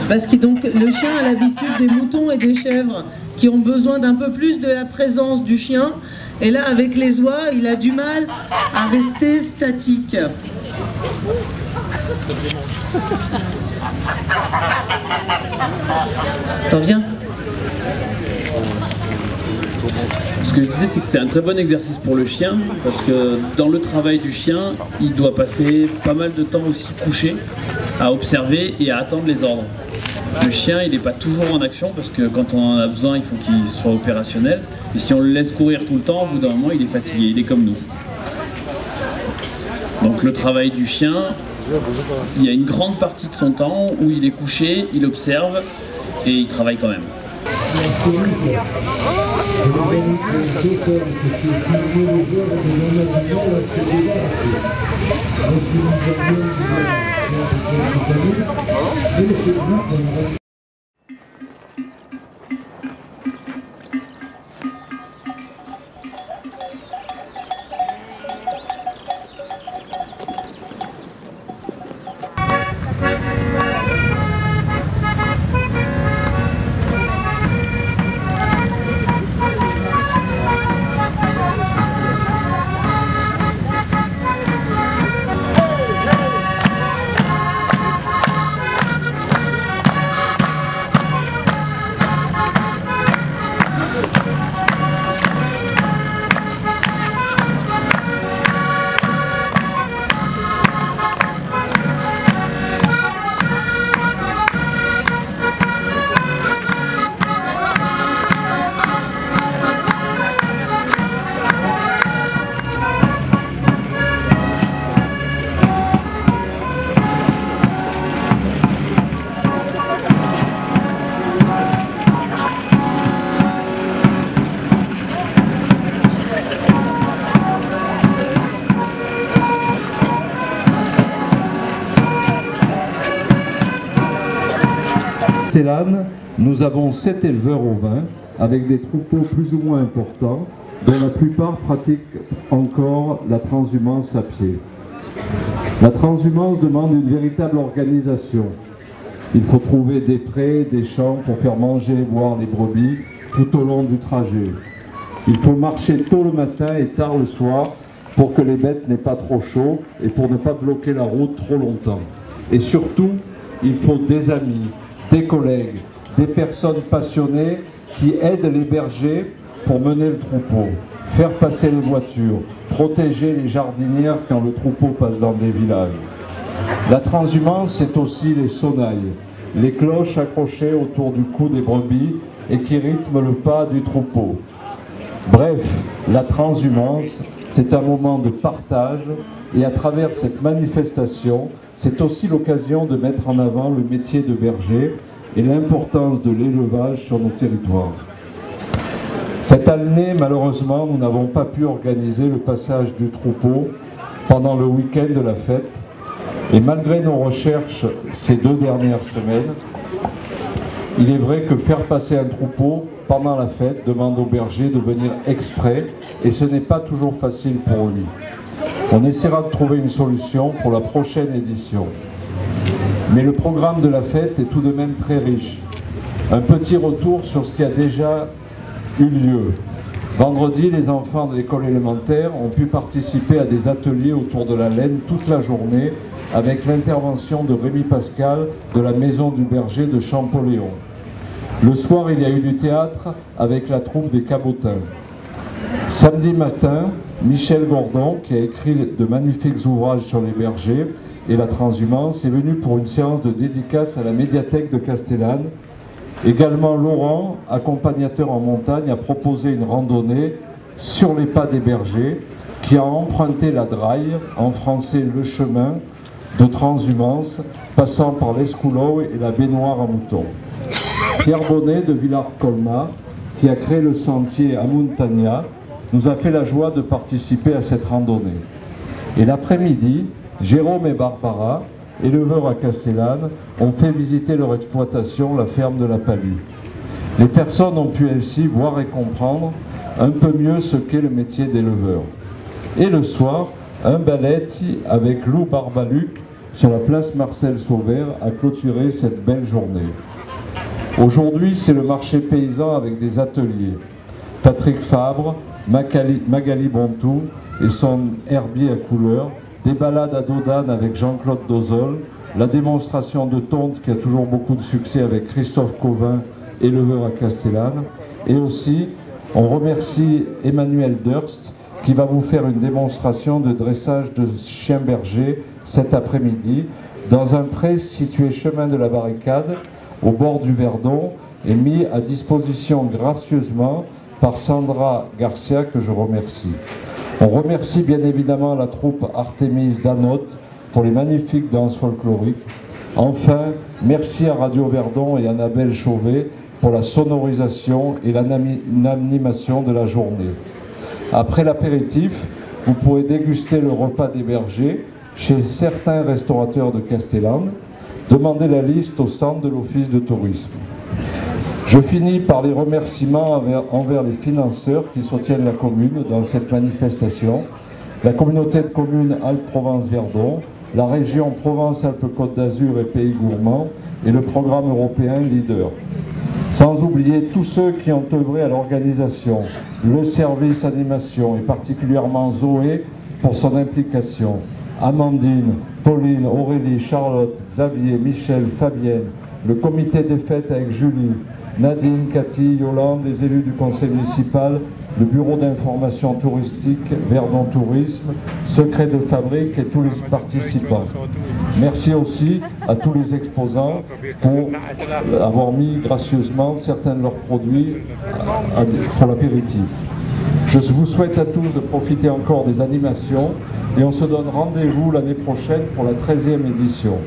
Parce que donc le chien a l'habitude des moutons et des chèvres qui ont besoin d'un peu plus de la présence du chien. Et là, avec les oies, il a du mal à rester statique. T'en viens? Ce que je disais, c'est que c'est un très bon exercice pour le chien, parce que dans le travail du chien, il doit passer pas mal de temps aussi couché, à observer et à attendre les ordres. Le chien, il n'est pas toujours en action, parce que quand on en a besoin, il faut qu'il soit opérationnel. Et si on le laisse courir tout le temps, au bout d'un moment, il est fatigué, il est comme nous. Donc le travail du chien, il y a une grande partie de son temps où il est couché, il observe et il travaille quand même. Castellane, nous avons 7 éleveurs ovins avec des troupeaux plus ou moins importants, dont la plupart pratiquent encore la transhumance à pied. La transhumance demande une véritable organisation. Il faut trouver des prés, des champs pour faire manger et boire les brebis tout au long du trajet. Il faut marcher tôt le matin et tard le soir pour que les bêtes n'aient pas trop chaud et pour ne pas bloquer la route trop longtemps. Et surtout, il faut des amis, des collègues, des personnes passionnées qui aident les bergers pour mener le troupeau, faire passer les voitures, protéger les jardinières quand le troupeau passe dans des villages. La transhumance, c'est aussi les sonnailles, les cloches accrochées autour du cou des brebis et qui rythment le pas du troupeau. Bref, la transhumance, c'est un moment de partage et à travers cette manifestation, c'est aussi l'occasion de mettre en avant le métier de berger et l'importance de l'élevage sur nos territoires. Cette année, malheureusement, nous n'avons pas pu organiser le passage du troupeau pendant le week-end de la fête. Et malgré nos recherches ces 2 dernières semaines, il est vrai que faire passer un troupeau pendant la fête demande au berger de venir exprès et ce n'est pas toujours facile pour lui. On essaiera de trouver une solution pour la prochaine édition. Mais le programme de la fête est tout de même très riche. Un petit retour sur ce qui a déjà eu lieu. Vendredi, les enfants de l'école élémentaire ont pu participer à des ateliers autour de la laine toute la journée avec l'intervention de Rémi Pascal de la Maison du Berger de Champolléon. Le soir, il y a eu du théâtre avec la troupe des Cabotins. Samedi matin, Michel Gordon, qui a écrit de magnifiques ouvrages sur les bergers et la transhumance, est venu pour une séance de dédicace à la médiathèque de Castellane. Également, Laurent, accompagnateur en montagne, a proposé une randonnée sur les pas des bergers qui a emprunté la Draille, en français le chemin de transhumance, passant par l'Escoulow et la baignoire à moutons. Pierre Bonnet de Villars-Colmar, qui a créé le sentier à Montagna, nous a fait la joie de participer à cette randonnée. Et l'après-midi, Jérôme et Barbara, éleveurs à Castellane, ont fait visiter leur exploitation, la ferme de la Palue. Les personnes ont pu ainsi voir et comprendre un peu mieux ce qu'est le métier d'éleveur. Et le soir, un ballet avec Lou Barbaluc sur la place Marcel Sauvert a clôturé cette belle journée. Aujourd'hui, c'est le marché paysan avec des ateliers. Patrick Fabre, Magali Bontou et son herbier à couleurs, des balades à Dodane avec Jean-Claude Dozol, la démonstration de tonte qui a toujours beaucoup de succès avec Christophe Covin, éleveur à Castellane, et aussi on remercie Emmanuel Durst qui va vous faire une démonstration de dressage de chiens bergers cet après-midi dans un pré situé chemin de la Barricade au bord du Verdon et mis à disposition gracieusement par Sandra Garcia que je remercie. On remercie bien évidemment la troupe Artémis d'Anote pour les magnifiques danses folkloriques. Enfin, merci à Radio Verdon et à Annabelle Chauvet pour la sonorisation et l'animation de la journée. Après l'apéritif, vous pourrez déguster le repas des bergers chez certains restaurateurs de Castellane. Demandez la liste au stand de l'Office de tourisme. Je finis par les remerciements envers les financeurs qui soutiennent la commune dans cette manifestation, la communauté de communes Alpes-Provence-Verdon, la région Provence-Alpes-Côte d'Azur et Pays Gourmands et le programme européen Leader. Sans oublier tous ceux qui ont œuvré à l'organisation, le service animation et particulièrement Zoé pour son implication, Amandine, Pauline, Aurélie, Charlotte, Xavier, Michel, Fabienne, le comité des fêtes avec Julie, Nadine, Cathy, Yolande, les élus du conseil municipal, le bureau d'information touristique, Verdon Tourisme, Secret de Fabrique et tous les participants. Merci aussi à tous les exposants pour avoir mis gracieusement certains de leurs produits pour l'apéritif. Je vous souhaite à tous de profiter encore des animations et on se donne rendez-vous l'année prochaine pour la 13e édition.